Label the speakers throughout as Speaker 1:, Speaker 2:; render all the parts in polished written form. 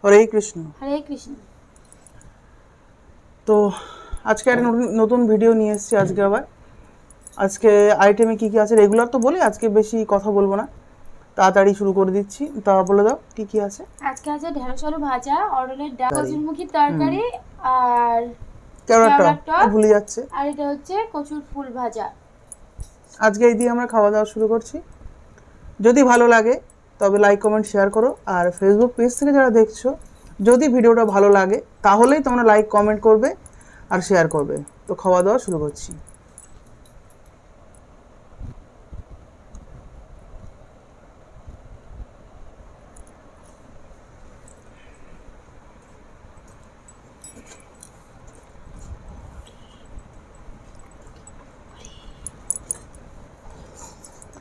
Speaker 1: হরে কৃষ্ণ।
Speaker 2: হরে কৃষ্ণ।
Speaker 1: তো আজকে একটা নতুন ভিডিও নিয়ে এসেছি। আজকে আইটেমে কি কি আছে রেগুলার তো বলি, আজকে বেশি কথা বলবো না, তাড়াতাড়ি শুরু করে দিচ্ছি। তা বলে দাও কি কি আছে।
Speaker 2: আজকে আছে ঢেঁড়স আলু ভাজা, অরলের ডাল, কচুরমুখির তরকারি, আর
Speaker 1: কেওড়ার
Speaker 2: কেওড়ার
Speaker 1: টক
Speaker 2: টক,
Speaker 1: ভুলে যাচ্ছে।
Speaker 2: আর এটা হচ্ছে কচুর ফুল ভাজা।
Speaker 1: আজকে এই দিয়ে আমরা খাওয়া দাওয়া শুরু করছি। যদি ভালো লাগে তবে লাইক কমেন্ট শেয়ার করো। আর ফেসবুক পেজ থেকে যারা দেখছো, যদি ভিডিওটা ভালো লাগে তাহলেই তোমরা লাইক কমেন্ট করবে আর শেয়ার করবে। তো খাওয়া দাওয়া শুরু করছি।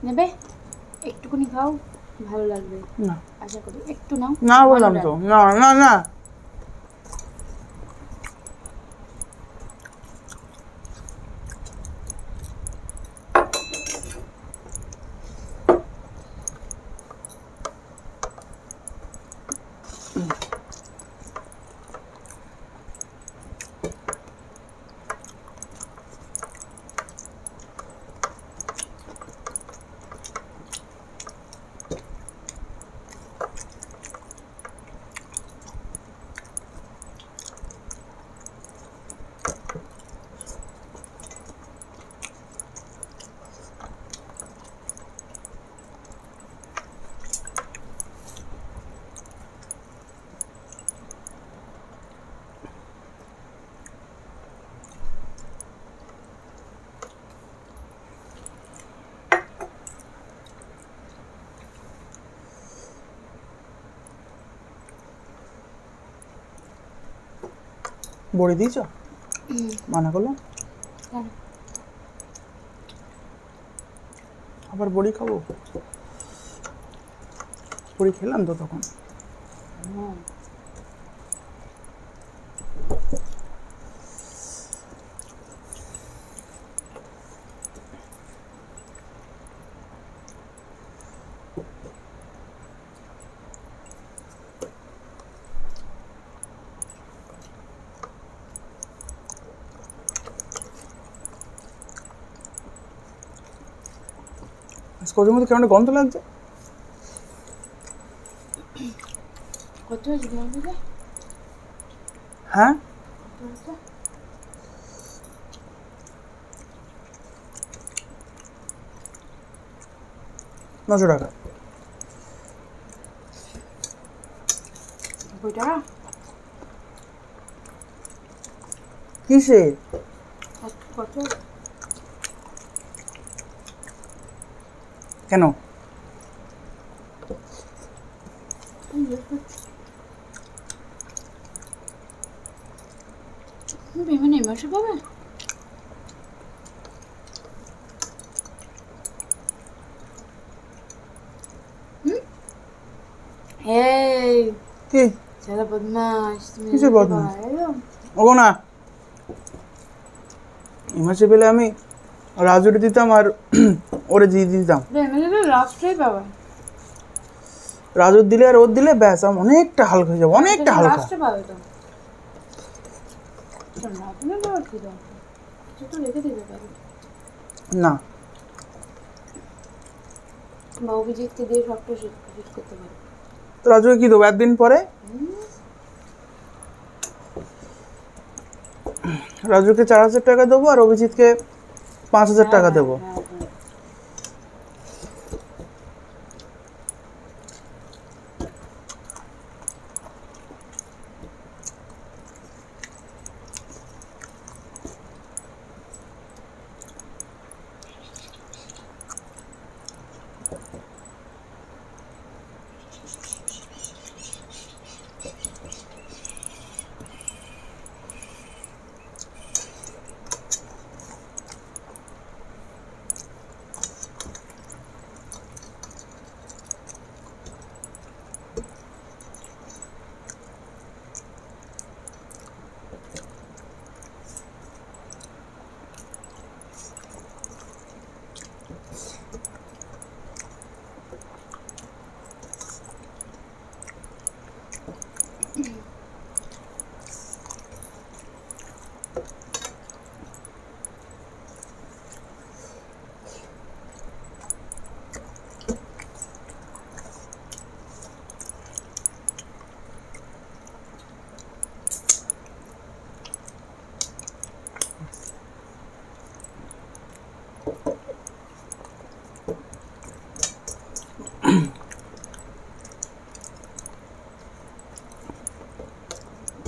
Speaker 2: নেবে? একটুখানি খাও, ভালো লাগবে।
Speaker 1: না
Speaker 2: আশা করি একটু নাও।
Speaker 1: না বললাম তো, না না না। বড়ি দিয়েছ? মানা করলাম আবার বড়ি খাবো। বড়ি খেলাম তো তখন। কচুর মধ্যে কেমন গন্ধ লাগছে।
Speaker 2: কত হয়েছে তোমার দিকে?
Speaker 1: হ্যাঁ, 900 টাকা।
Speaker 2: 90 টাকা?
Speaker 1: কিসে?
Speaker 2: কত?
Speaker 1: কেন?
Speaker 2: পেমেন্ট এই মাসে পাবে? এই
Speaker 1: কি
Speaker 2: সারা বদমাস, তুমি
Speaker 1: কিসের বদমাস? ওগো না, এই মাসে পেলে আমি রাজুরে দিতাম আর ওরে দিয়ে দিতাম।
Speaker 2: লাস্টেই পাবে।
Speaker 1: রাজুর দিলে আর ওর দিলে ব্যাস আমার অনেকটা হালকা হয়ে যাবে, অনেকটা হালকা।
Speaker 2: লাস্টে পাবে তো। না তুমি বাবা কি দাও, কিছু তো রেখে দিতে পারো
Speaker 1: না।
Speaker 2: বা অভিজিৎকে দিয়ে সবটা শেষ করতে পারো।
Speaker 1: তো রাজুকে কি দেবো একদিন পরে? রাজুকে 4000 টাকা দেবো আর অভিজিৎকে 5000 টাকা দেবো।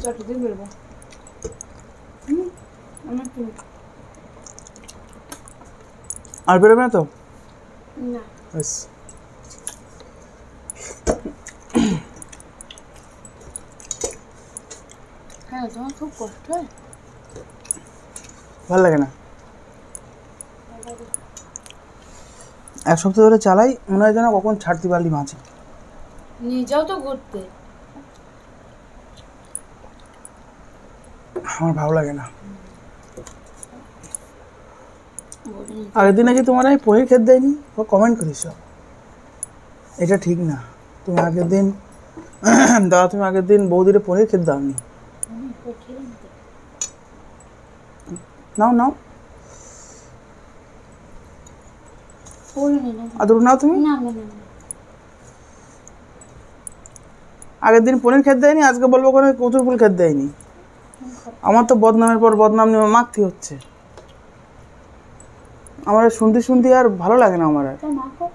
Speaker 2: চটে দিয়ে বেরবো আমার কি
Speaker 1: আর বেরোবে না তো?
Speaker 2: না
Speaker 1: ব্যাস।
Speaker 2: হ্যাঁ তোমার খুব কষ্ট হয়
Speaker 1: ভালো লাগে না। এক সপ্তাহ ধরে চালাই, মনে হয় যেন কখন ছাড়তে পারলি মাঝে।
Speaker 2: নিয়ে যাও তো ঘুরতে
Speaker 1: আমার ভালো লাগে না। আগের দিন নাকি তোমার আমি পনির খেতে দেয়নি, ও কমেন্ট করিস। এটা ঠিক না। তুমি আগের দিন দাদা, তুমি আগের দিন বৌদিরে পনির খেতে দাওনি। নাও নাও, আদর নাও তুমি।
Speaker 2: না না না না।
Speaker 1: আগের দিন পনির খেতে দেয়নি, আজকে বলবো কোনো কচুর ফুল খেতে দেয়নি। আমার তো বদনামের পর বদনাম নিয়ে মাখতে হচ্ছে। আমার আর শুনতে শুনতে আর ভালো লাগে না আমার আর।
Speaker 2: তা মাখো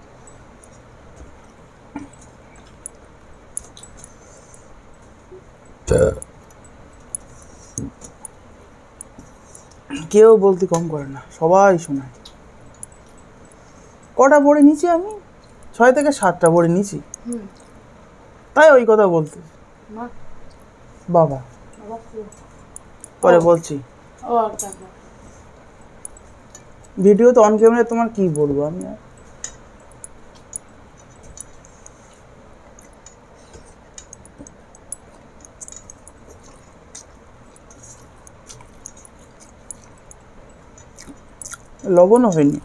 Speaker 1: কেউ বলতে কম করে না, সবাই শোনায়। কটা বড়ি নিচি আমি? 6 থেকে 7টা বড়ি নিচি, তাই ওই কথা বলতে।
Speaker 2: মা
Speaker 1: বাবা
Speaker 2: বাবা খুব
Speaker 1: পরে বলছি,
Speaker 2: ও আচ্ছা
Speaker 1: ভিডিও তো অন ক্যামেরা, তোমার কি বলবো আমি আর। লবণও হয়নি।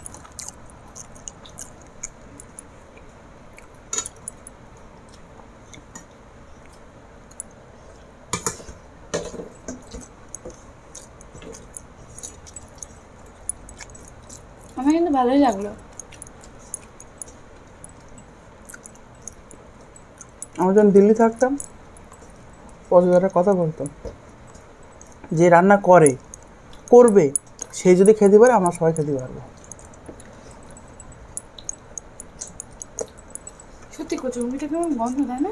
Speaker 2: আমার কিন্তু ভালোই লাগলো
Speaker 1: আমি যখন দিল্লি থাকতাম, পছন্দের কথা বলতাম, যে রান্না করবে সে যদি খেতে পারে, আমরা সবাই খেতে পারবো।
Speaker 2: সত্যি কচুরমুখিটা কেমন গন্ধ, তাই না?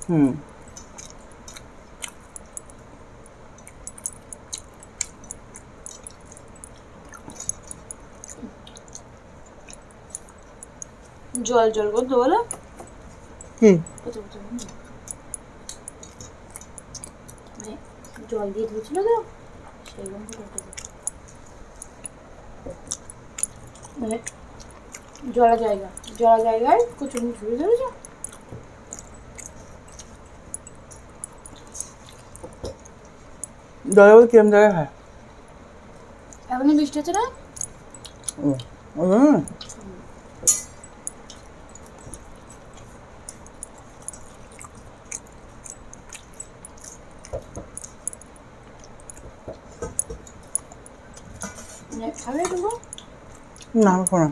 Speaker 1: হুম।
Speaker 2: জল জল গন্ধ বলো
Speaker 1: কি
Speaker 2: কত কত গন্ধ। মানে জল দিয়ে ধুয়েছিল তো, সেই গন্ধ করতে মানে জলা জায়গায় কচুরমুখি ছুঁড়ে ধরেছ।
Speaker 1: জলে বলতে কিরম জায়গায় হয়?
Speaker 2: এখনই বৃষ্টি হচ্ছে না? খাবে তুমি?
Speaker 1: না, আমি খাবো না।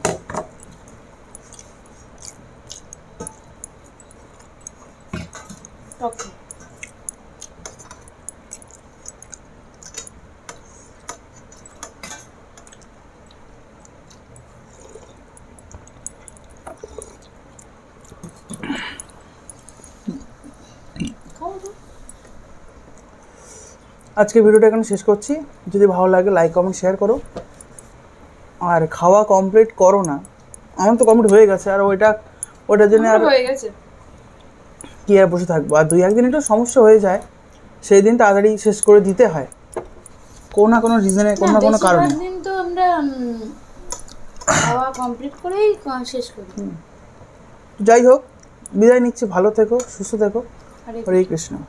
Speaker 2: টক খাও তো।
Speaker 1: আজকে ভিডিওটা এখানে শেষ করছি। যদি ভালো লাগে লাইক কমেন্ট শেয়ার করো, আর খাওয়া কমপ্লিট করো না। আমার তো কমপ্লিট হয়ে গেছে, আর ওইটার জন্য আর
Speaker 2: হয়ে গেছে।
Speaker 1: কি আর বসে থাকবো। আর 2-1 দিন একটু সমস্যা হয়ে যায়, সেই দিন তাড়াতাড়ি শেষ করে দিতে হয়, কোনো না কোনো রিজনে, কোনো না কোনো কারণে।
Speaker 2: বেশিরভাগ দিন তো আমরা খাওয়া কমপ্লিট করেই শেষ করি।
Speaker 1: যাই হোক, বিদায় নিচ্ছি। ভালো থেকো, সুস্থ থেকো।
Speaker 2: আরে
Speaker 1: হরে কৃষ্ণ।